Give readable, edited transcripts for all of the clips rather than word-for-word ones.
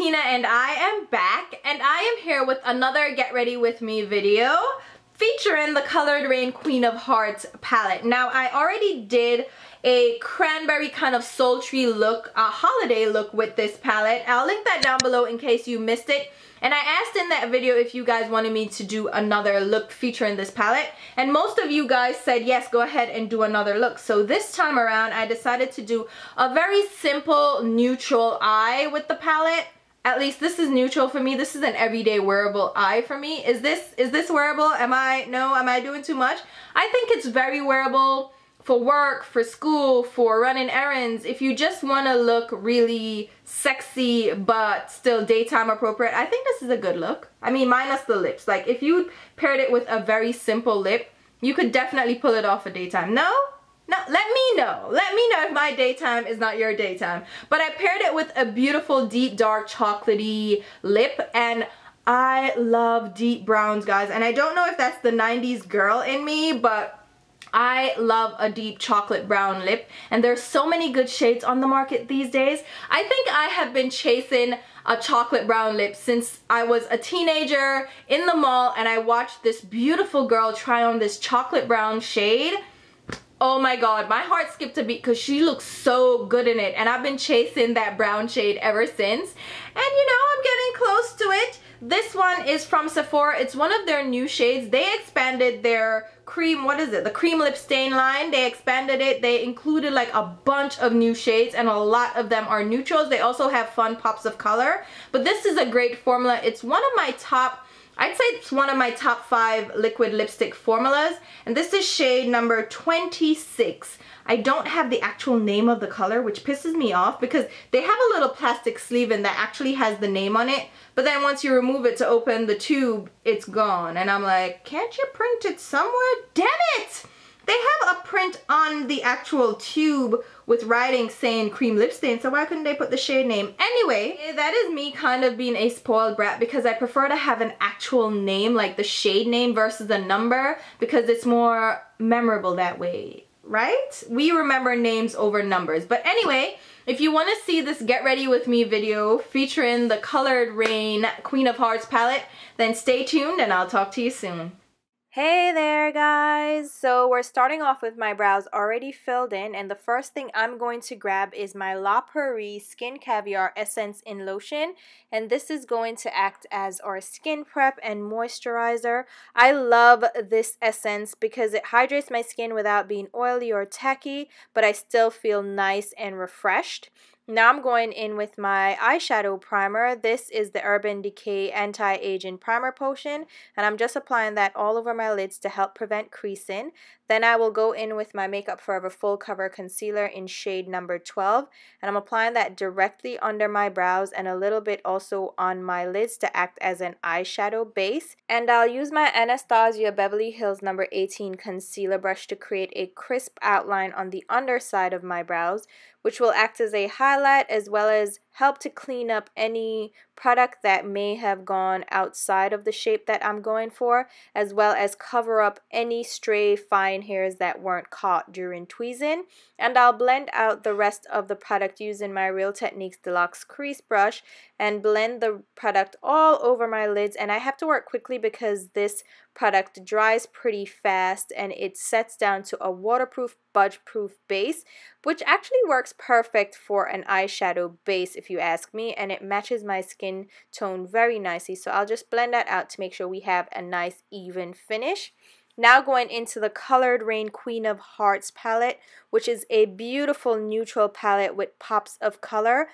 Tina and I am back, and I am here with another Get Ready With Me video featuring the Colored Rain Queen of Hearts palette. Now, I already did a cranberry kind of sultry look, a holiday look with this palette. I'll link that down below in case you missed it. And I asked in that video if you guys wanted me to do another look featuring this palette. And most of you guys said, yes, go ahead and do another look. So this time around, I decided to do a very simple neutral eye with the palette. At least this is neutral for me. This is an everyday wearable eye for me. Is this wearable? Am I doing too much? I think it's very wearable for work, for school, for running errands. If you just want to look really sexy but still daytime appropriate, I think this is a good look. I mean, minus the lips. Like, if you paired it with a very simple lip, you could definitely pull it off for daytime. No? No, let me know. Let me know if my daytime is not your daytime. But I paired it with a beautiful deep dark chocolatey lip, and I love deep browns, guys. And I don't know if that's the 90s girl in me, but I love a deep chocolate brown lip, and there's so many good shades on the market these days. I think I have been chasing a chocolate brown lip since I was a teenager in the mall, and I watched this beautiful girl try on this chocolate brown shade. Oh my god, my heart skipped a beat because she looks so good in it, and I've been chasing that brown shade ever since. And you know, I'm getting close to it. This one is from Sephora. It's one of their new shades. They expanded their cream, what is it? The cream lip stain line. They expanded it. They included like a bunch of new shades, and a lot of them are neutrals. They also have fun pops of color. But this is a great formula. It's one of my top, I'd say it's one of my top 5 liquid lipstick formulas. And this is shade number 26. I don't have the actual name of the color, which pisses me off because they have a little plastic sleeve in that actually has the name on it. But then once you remove it to open the tube, it's gone. And I'm like, can't you print it somewhere? Damn it! They have a print on the actual tube with writing saying cream lip stain, so why couldn't they put the shade name? Anyway, that is me kind of being a spoiled brat because I prefer to have an actual name, like the shade name versus a number, because it's more memorable that way, right? We remember names over numbers. But anyway, if you want to see this Get Ready With Me video featuring the Colored Rain Queen of Hearts palette, then stay tuned and I'll talk to you soon. Hey there guys! So we're starting off with my brows already filled in, and the first thing I'm going to grab is my La Prairie Skin Caviar Essence in Lotion, and this is going to act as our skin prep and moisturizer. I love this essence because it hydrates my skin without being oily or tacky, but I still feel nice and refreshed. Now I'm going in with my eyeshadow primer. This is the Urban Decay Anti-Aging Primer Potion, and I'm just applying that all over my lids to help prevent creasing. Then I will go in with my Makeup Forever Full Cover Concealer in shade number 12, and I'm applying that directly under my brows and a little bit also on my lids to act as an eyeshadow base. And I'll use my Anastasia Beverly Hills number 18 concealer brush to create a crisp outline on the underside of my brows, which will act as a highlight as well as help to clean up any product that may have gone outside of the shape that I'm going for, as well as cover up any stray fine hairs that weren't caught during tweezing. And I'll blend out the rest of the product using my Real Techniques Deluxe Crease Brush and blend the product all over my lids. And I have to work quickly because this product dries pretty fast and it sets down to a waterproof, budge-proof base, which actually works perfect for an eyeshadow base if you ask me, and it matches my skin tone very nicely. So I'll just blend that out to make sure we have a nice even finish. Now going into the Colored Rain Queen of Hearts palette, which is a beautiful neutral palette with pops of color.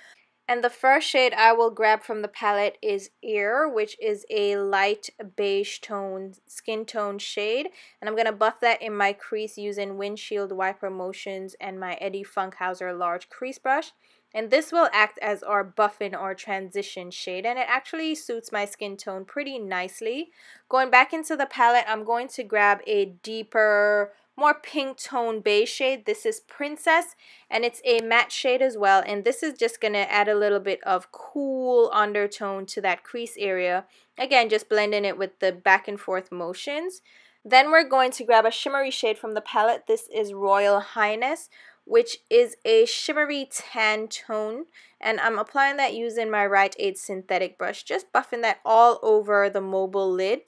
And the first shade I will grab from the palette is Air, which is a light beige tone, skin tone shade. And I'm going to buff that in my crease using windshield wiper motions and my Eddie Funkhauser large crease brush. And this will act as our buff-in or transition shade, and it actually suits my skin tone pretty nicely. Going back into the palette, I'm going to grab a deeper, more pink tone beige shade. This is Princess, and it's a matte shade as well, and this is just going to add a little bit of cool undertone to that crease area. Again, just blending it with the back and forth motions. Then we're going to grab a shimmery shade from the palette. This is Royal Highness, which is a shimmery tan tone, and I'm applying that using my Rite Aid synthetic brush, just buffing that all over the mobile lid.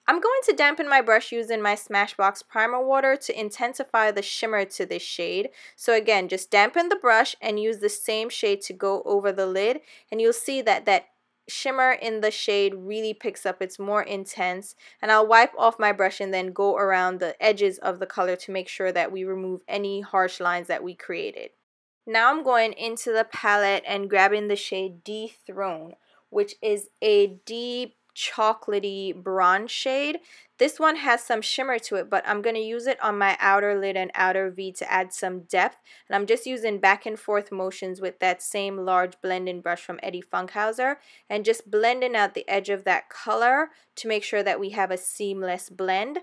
I'm going to dampen my brush using my Smashbox primer water to intensify the shimmer to this shade. So again, just dampen the brush and use the same shade to go over the lid, and you'll see that that shimmer in the shade really picks up. It's more intense, and I'll wipe off my brush and then go around the edges of the color to make sure that we remove any harsh lines that we created. Now I'm going into the palette and grabbing the shade Dethrone, which is a deep chocolatey bronze shade. This one has some shimmer to it, but I'm going to use it on my outer lid and outer V to add some depth, and I'm just using back and forth motions with that same large blending brush from Eddie Funkhauser and just blending out the edge of that color to make sure that we have a seamless blend.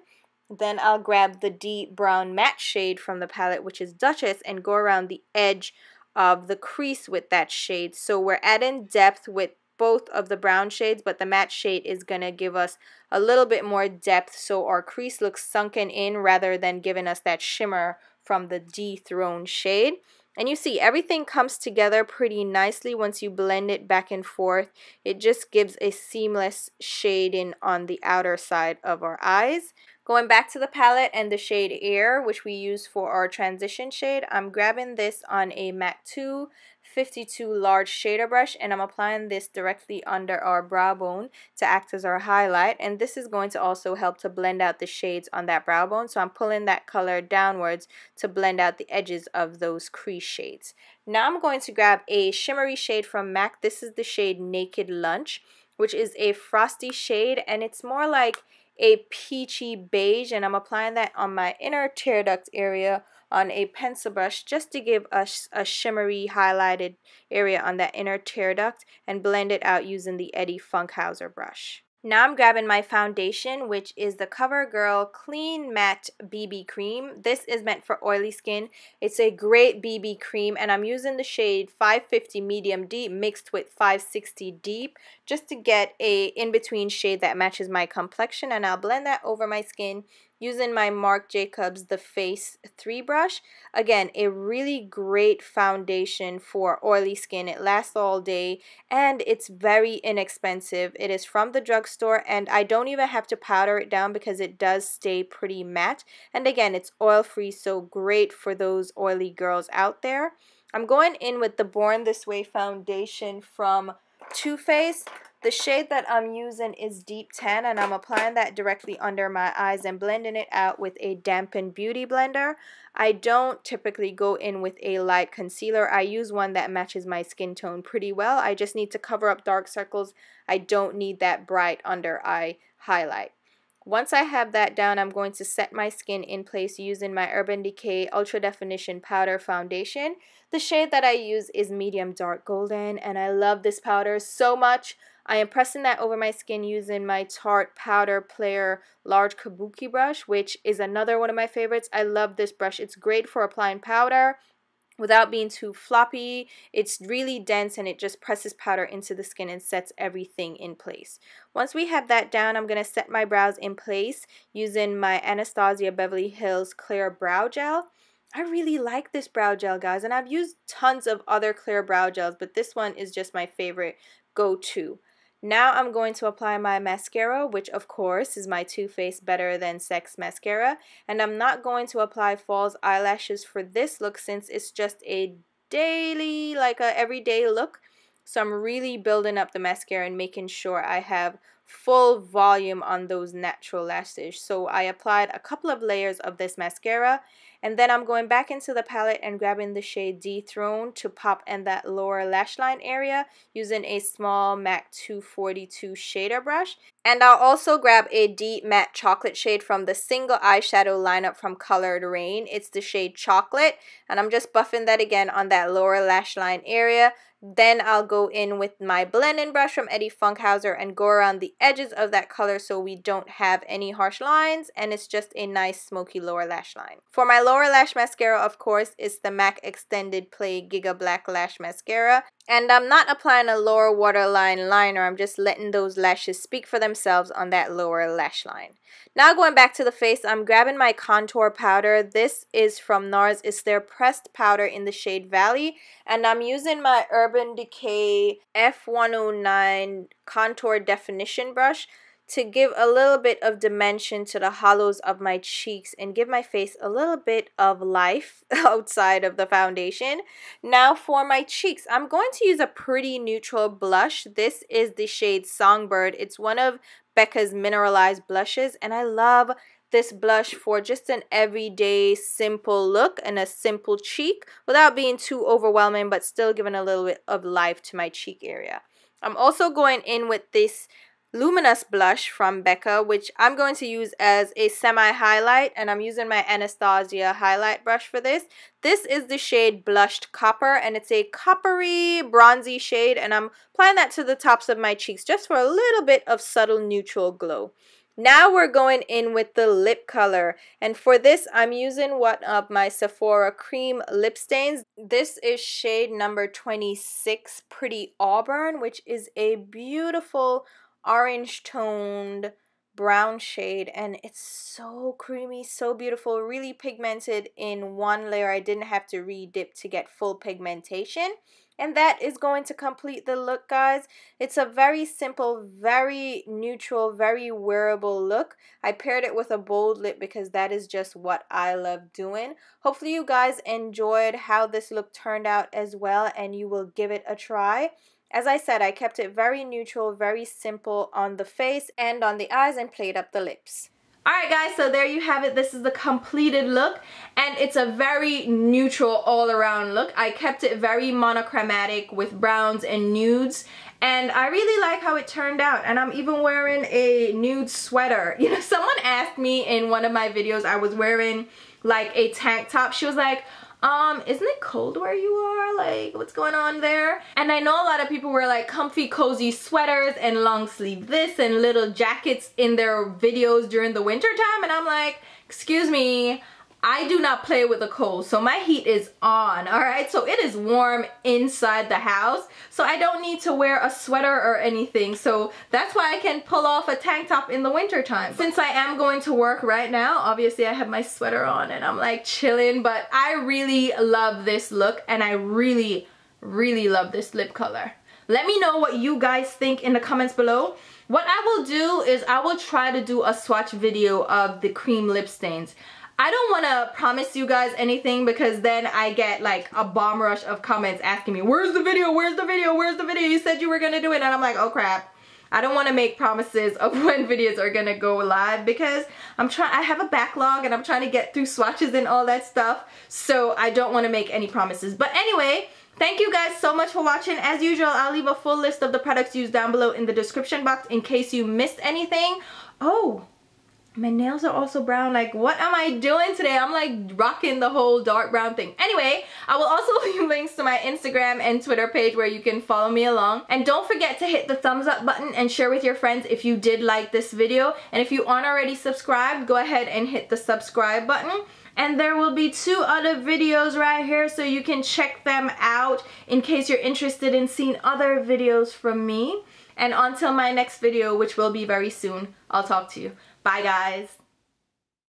Then I'll grab the deep brown matte shade from the palette, which is Duchess, and go around the edge of the crease with that shade. So we're adding depth with both of the brown shades, but the matte shade is going to give us a little bit more depth so our crease looks sunken in rather than giving us that shimmer from the Dethrone shade. And you see everything comes together pretty nicely once you blend it back and forth. It just gives a seamless shading on the outer side of our eyes. Going back to the palette and the shade Air, which we use for our transition shade, I'm grabbing this on a MAC 252 large shader brush, and I'm applying this directly under our brow bone to act as our highlight, and this is going to also help to blend out the shades on that brow bone. So I'm pulling that color downwards to blend out the edges of those crease shades. Now I'm going to grab a shimmery shade from MAC. This is the shade Naked Lunch, which is a frosty shade, and it's more like a peachy beige, and I'm applying that on my inner tear duct area on a pencil brush just to give us a shimmery highlighted area on that inner tear duct and blend it out using the Eddie Funkhauser brush. Now I'm grabbing my foundation, which is the CoverGirl Clean Matte BB Cream. This is meant for oily skin. It's a great BB cream, and I'm using the shade 550 Medium Deep mixed with 560 Deep just to get a in-between shade that matches my complexion, and I'll blend that over my skin using my Marc Jacobs The Face 3 brush. Again, a really great foundation for oily skin. It lasts all day and it's very inexpensive. It is from the drugstore, and I don't even have to powder it down because it does stay pretty matte. And again, it's oil free, so great for those oily girls out there. I'm going in with the Born This Way foundation from Too Faced. The shade that I'm using is Deep Tan, and I'm applying that directly under my eyes and blending it out with a dampened beauty blender. I don't typically go in with a light concealer. I use one that matches my skin tone pretty well. I just need to cover up dark circles. I don't need that bright under eye highlight. Once I have that down, I'm going to set my skin in place using my Urban Decay Ultra Definition Powder Foundation. The shade that I use is Medium Dark Golden, and I love this powder so much. I am pressing that over my skin using my Tarte Powder Player Large Kabuki brush, which is another one of my favorites. I love this brush. It's great for applying powder without being too floppy. It's really dense and it just presses powder into the skin and sets everything in place. Once we have that down, I'm going to set my brows in place using my Anastasia Beverly Hills Clear Brow Gel. I really like this brow gel, guys, and I've used tons of other clear brow gels, but this one is just my favorite go-to. Now I'm going to apply my mascara, which of course is my Too Faced Better Than Sex mascara, and I'm not going to apply false eyelashes for this look since it's just a daily, like a everyday look. So I'm really building up the mascara and making sure I have full volume on those natural lashes. So I applied a couple of layers of this mascara, and then I'm going back into the palette and grabbing the shade Dethrone to pop in that lower lash line area using a small MAC 242 shader brush. And I'll also grab a deep matte chocolate shade from the single eyeshadow lineup from Colored Rain. It's the shade Chocolate, and I'm just buffing that again on that lower lash line area. Then I'll go in with my blending brush from Eddie Funkhauser and go around the edges of that color so we don't have any harsh lines and it's just a nice smoky lower lash line. For my lower lash mascara, of course, is the MAC Extended Play Giga Black Lash Mascara. And I'm not applying a lower waterline liner. I'm just letting those lashes speak for themselves on that lower lash line. Now going back to the face, I'm grabbing my contour powder. This is from NARS. It's their pressed powder in the shade Valley. And I'm using my Urban Decay F109 contour definition brush to give a little bit of dimension to the hollows of my cheeks and give my face a little bit of life outside of the foundation. Now for my cheeks, I'm going to use a pretty neutral blush. This is the shade Songbird. It's one of Becca's mineralized blushes, and I love this blush for just an everyday simple look and a simple cheek without being too overwhelming, but still giving a little bit of life to my cheek area. I'm also going in with this Luminous blush from Becca, which I'm going to use as a semi-highlight, and I'm using my Anastasia highlight brush for this. This is the shade Blushed Copper, and it's a coppery bronzy shade, and I'm applying that to the tops of my cheeks just for a little bit of subtle neutral glow. Now we're going in with the lip color, and for this I'm using one of my Sephora cream lip stains. This is shade number 26, Pretty Auburn, which is a beautiful orange toned brown shade, and it's so creamy, so beautiful, really pigmented in one layer. I didn't have to re-dip to get full pigmentation, and that is going to complete the look, guys. It's a very simple, very neutral, very wearable look. I paired it with a bold lip because that is just what I love doing. Hopefully you guys enjoyed how this look turned out as well, and you will give it a try. As I said, I kept it very neutral, very simple on the face and on the eyes, and played up the lips. Alright guys, so there you have it. This is the completed look, and it's a very neutral all-around look. I kept it very monochromatic with browns and nudes, and I really like how it turned out. And I'm even wearing a nude sweater. You know, someone asked me in one of my videos, I was wearing like a tank top. She was like, isn't it cold where you are? Like, what's going on there? And I know a lot of people wear like comfy, cozy sweaters and long sleeve this and little jackets in their videos during the winter time. And I'm like, excuse me, I do not play with the cold, so my heat is on, alright? So it is warm inside the house, so I don't need to wear a sweater or anything. So that's why I can pull off a tank top in the winter time. Since I am going to work right now, obviously I have my sweater on and I'm like chilling, but I really love this look, and I really love this lip color. Let me know what you guys think in the comments below. What I will do is I will try to do a swatch video of the cream lip stains. I don't want to promise you guys anything because then I get like a bomb rush of comments asking me, where's the video, where's the video, where's the video, you said you were gonna do it, and I'm like, oh crap. I don't want to make promises of when videos are gonna go live because I have a backlog and I'm trying to get through swatches and all that stuff, so I don't want to make any promises. But anyway, thank you guys so much for watching. As usual, I'll leave a full list of the products used down below in the description box in case you missed anything. Oh, my nails are also brown. Like, what am I doing today? I'm like rocking the whole dark brown thing. Anyway, I will also leave links to my Instagram and Twitter page where you can follow me along. And don't forget to hit the thumbs up button and share with your friends if you did like this video. And if you aren't already subscribed, go ahead and hit the subscribe button. And there will be 2 other videos right here, so you can check them out in case you're interested in seeing other videos from me. And until my next video, which will be very soon, I'll talk to you. Bye guys.